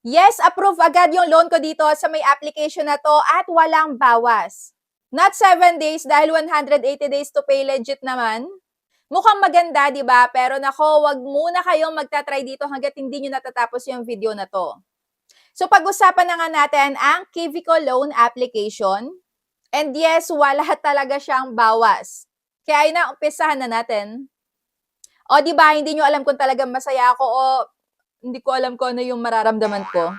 Yes, approve agad yung loan ko dito sa may application na to at walang bawas. Not 7 days dahil 180 days to pay legit naman. Mukhang maganda, di ba? Pero nako, wag muna kayong magta-try dito hanggat hindi nyo natatapos yung video na to. So pag-usapan na nga natin ang Kivico Loan Application. And yes, wala talaga siyang bawas. Kaya ay na, umpisahan na natin. O di ba, hindi nyo alam kung talagang masaya ako o hindi ko alam kung ano yung mararamdaman ko.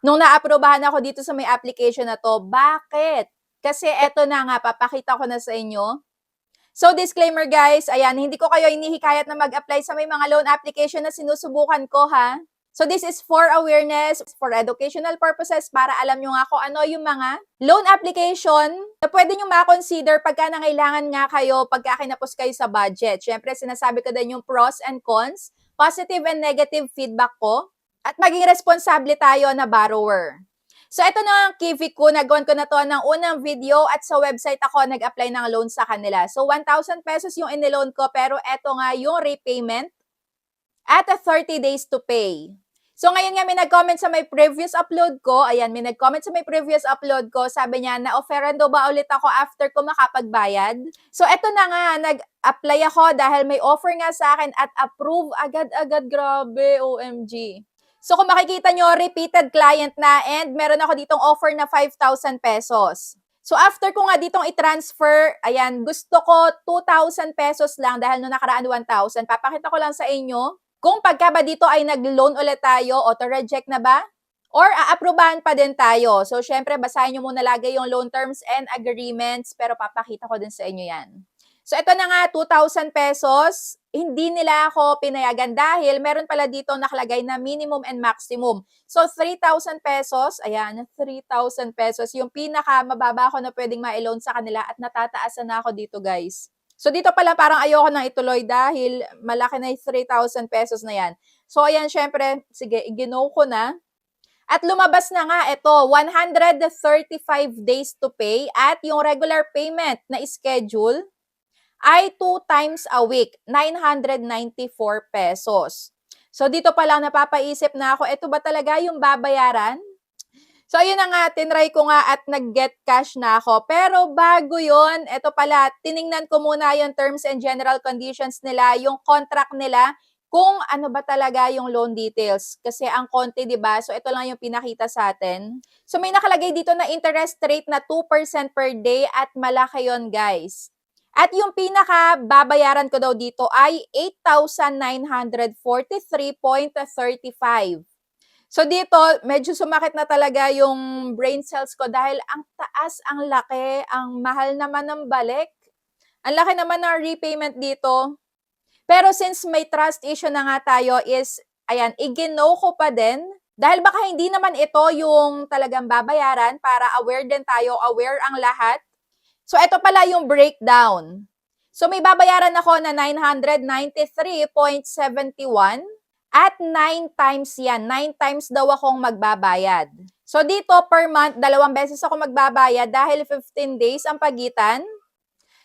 Nung naaprobahan ako dito sa may application na to, bakit? Kasi eto na nga, papakita ko na sa inyo. So disclaimer guys, ayan, hindi ko kayo inihikayat na mag-apply sa may mga loan application na sinusubukan ko ha. So this is for awareness, for educational purposes, para alam nyo nga kung ano yung mga loan application na pwede nyo ma-consider pagka nangailangan nga kayo, pagka kinapos kayo sa budget. Siyempre, sinasabi ko din yung pros and cons, positive and negative feedback ko, at maging responsable tayo na borrower. So, ito na ang Kivico. Nagawan ko na to ng unang video at sa website ako nag-apply ng loan sa kanila. So, 1,000 pesos yung iniloan ko pero ito nga yung repayment at 30 days to pay. So, ngayon nga may nag-comment sa may previous upload ko. Ayan, may nag-comment sa may previous upload ko. Sabi niya, na-offeran daw ba ulit ako after ko makapagbayad? So, ito na nga, nag-apply ako dahil may offer nga sa akin at approve agad-agad. Grabe, OMG. So, kung makikita nyo, repeated client na and meron ako ditong offer na 5,000 pesos. So, after ko nga ditong i-transfer, ayan, gusto ko 2,000 pesos lang dahil nung nakaraan 1,000. Papakita ko lang sa inyo kung pagka ba dito ay nag-loan ulit tayo, auto-reject na ba? Or a-approvean pa din tayo. So, syempre, basahin nyo muna lagi yung loan terms and agreements, pero papakita ko din sa inyo yan. So, ito na nga, 2,000 pesos. Hindi nila ako pinayagan dahil meron pala dito nakalagay na minimum and maximum. So, 3,000 pesos, ayan, 3,000 pesos, yung pinaka-mababa ko na pwedeng ma-loan sa kanila at natataasan na ako dito, guys. So, dito pala parang ayoko nang ituloy dahil malaki na yung 3,000 pesos na yan. So, ayan, syempre, sige, i-gino ko na. At lumabas na nga ito, 135 days to pay at yung regular payment na schedule ay 2 times a week, 994 pesos. So, dito pa lang napapaisip na ako, ito ba talaga yung babayaran? So, ayun na nga, tinry ko nga at nag-get cash na ako. Pero bago yon, ito pala, tiningnan ko muna yung terms and general conditions nila, yung contract nila, kung ano ba talaga yung loan details. Kasi ang konti, di ba? So, ito lang yung pinakita sa atin. So, may nakalagay dito na interest rate na 2% per day at malaki yon, guys. At yung pinaka babayaran ko daw dito ay 8,943.35. So dito, medyo sumakit na talaga yung brain cells ko dahil ang taas, ang laki, ang mahal naman ng balik. Ang laki naman ng repayment dito. Pero since may trust issue na nga tayo is, ayan, i-gino ko pa din. Dahil baka hindi naman ito yung talagang babayaran para aware din tayo, aware ang lahat. So ito pala yung breakdown. So may babayaran ako na 993.71. At 9 times yan. 9 times daw akong magbabayad. So dito per month, 2 beses ako magbabayad dahil 15 days ang pagitan.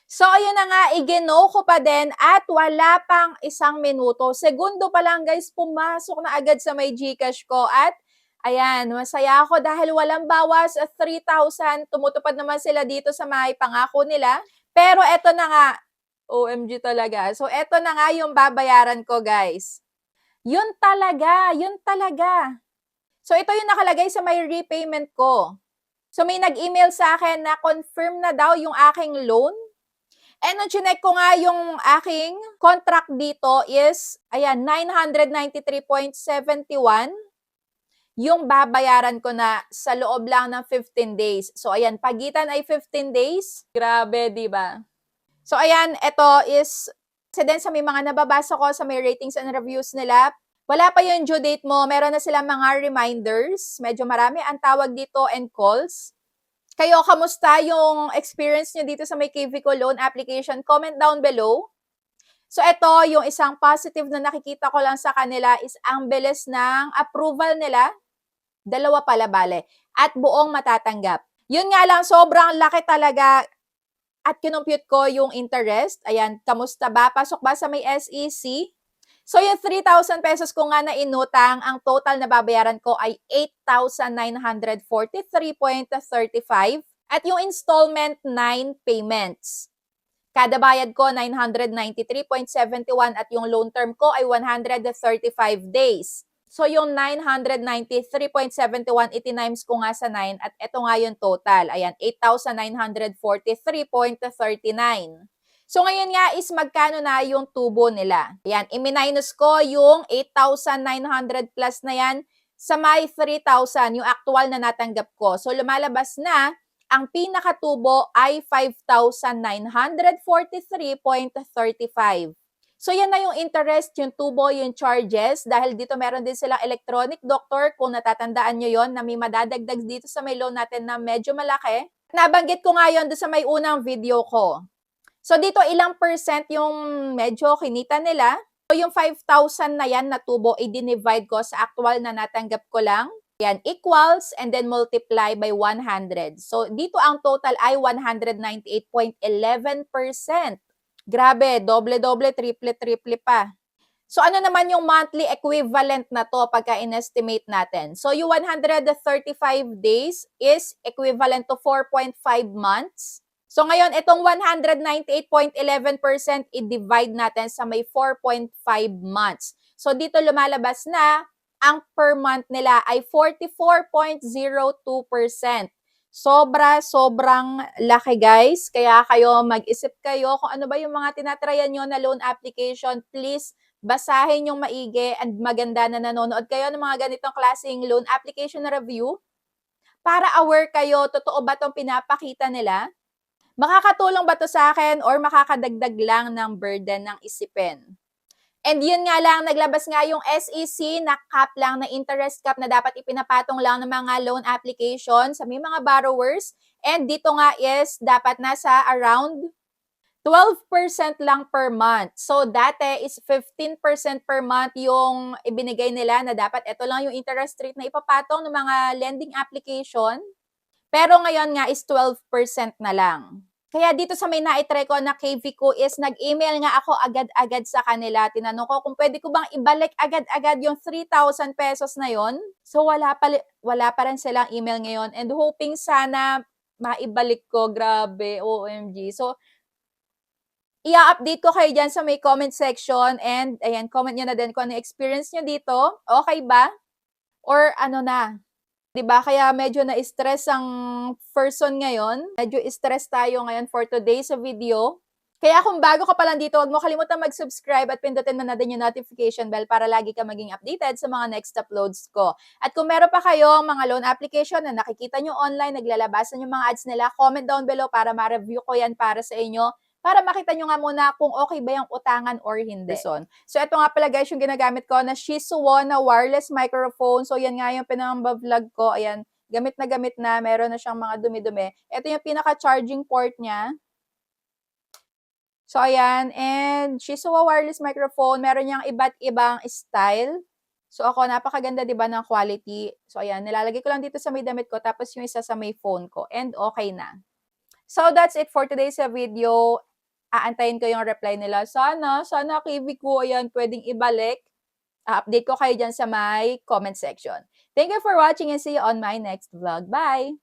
So ayun na nga, i-gino ko pa din at wala pang 1 minuto. Segundo pa lang guys, pumasok na agad sa may GCash ko at ayan, masaya ako dahil walang bawas at 3,000. Tumutupad naman sila dito sa may pangako nila. Pero eto na nga, OMG talaga. So eto na nga yung babayaran ko guys. Yun talaga, yun talaga. So, ito yung nakalagay sa may repayment ko. So, may nag-email sa akin na confirm na daw yung aking loan. And nung chinek ko nga yung aking contract dito is, ayan, 993.71 yung babayaran ko na sa loob lang ng 15 days. So, ayan, pagitan ay 15 days. Grabe, di ba? So, ayan, ito is kasi din sa may mga nababasa ko sa may ratings and reviews nila, wala pa yung due date mo, meron na silang mga reminders. Medyo marami ang tawag dito and calls. Kayo, kamusta yung experience nyo dito sa may Kivico loan application? Comment down below. So, ito, yung isang positive na nakikita ko lang sa kanila is ang bilis ng approval nila. 2 pala bale. At buong matatanggap. Yun nga lang, sobrang laki talaga. At kinumpute ko yung interest. Ayan, kamusta ba? Pasok ba sa may SEC? So, yung 3,000 pesos ko nga na inutang, ang total na babayaran ko ay 8,943.35 at yung installment, 9 payments. Kada bayad ko, 993.71 at yung loan term ko ay 135 days. So, yung 993.71, itinimes ko nga sa 9 at ito nga yung total. Ayan, 8,943.39. So, ngayon nga is magkano na yung tubo nila. Ayan, i-minus ko yung 8,900 plus na yan sa may 3,000, yung actual na natanggap ko. So, lumalabas na ang pinakatubo ay 5,943.35. So, yan na yung interest, yung tubo, yung charges. Dahil dito meron din silang electronic doctor. Kung natatandaan nyo yon na may madadagdag dito sa may loan natin na medyo malaki. Nabanggit ko nga yun doon sa may unang video ko. So, dito ilang percent yung medyo kinita nila. So, yung 5,000 na yan na tubo, i-divide ko sa actual na natanggap ko lang. Yan, equals and then multiply by 100. So, dito ang total ay 198.11%. Grabe, doble-doble, triple-triple pa. So, ano naman yung monthly equivalent na to pagka in-estimate natin? So, yung 135 days is equivalent to 4.5 months. So, ngayon, itong 198.11% i-divide natin sa may 4.5 months. So, dito lumalabas na ang per month nila ay 44.02%. Sobrang laki, guys. Kaya kayo mag-isip kayo kung ano ba yung mga tinatryan nyo na loan application. Please, basahin yung maigi and maganda na nanonood kayo ng mga ganitong klaseng loan application na review para aware kayo, totoo ba itong pinapakita nila? Makakatulong ba to sa akin or makakadagdag lang ng burden ng isipin? And yun nga lang, naglabas nga yung SEC na cap lang, na interest cap na dapat ipinapatong lang ng mga loan application sa may mga borrowers. And dito nga is dapat nasa around 12% lang per month. So, dati is 15% per month yung ibinigay nila na dapat ito lang yung interest rate na ipapatong ng mga lending application. Pero ngayon nga is 12% na lang. Kaya dito sa may na-try ko na KV ko is nag-email nga ako agad-agad sa kanila. Tinanong ko kung pwede ko bang ibalik agad-agad yung 3,000 pesos na yon. So wala pa rin silang email ngayon and hoping sana maibalik ko. Grabe, OMG. So i-update ko kayo dyan sa may comment section and ayan, comment nyo na din kung ano experience nyo dito. Okay ba? Or ano na? 'Di ba? Kaya medyo na-stress ang person ngayon. Medyo stress tayo ngayon for today's video. Kaya kung bago ka pa lang dito, huwag mo kalimutan mag-subscribe at pindutin mo na din yung notification bell para lagi ka maging updated sa mga next uploads ko. At kung meron pa kayong mga loan application na nakikita nyo online, naglalabasan yung mga ads nila, comment down below para ma-review ko yan para sa inyo. Para makita nyo nga muna kung okay ba yung utangan or hindi. So, ito nga pala guys yung ginagamit ko na Shisuo na wireless microphone. So, yan nga yung pinamba-vlog ko. Ayan, gamit na. Meron na siyang mga dumi-dumi. Ito yung pinaka-charging port niya. So, ayan. And Shisuo wireless microphone. Meron niyang iba't ibang style. So, ako, napakaganda diba ng quality. So, ayan. Nilalagay ko lang dito sa may damit ko. Tapos yung isa sa may phone ko. And okay na. So, that's it for today's video. Aantayin ko yung reply nila. Sana KV ko, ayan, pwedeng ibalik. Update ko kayo dyan sa my comment section. Thank you for watching and see you on my next vlog. Bye!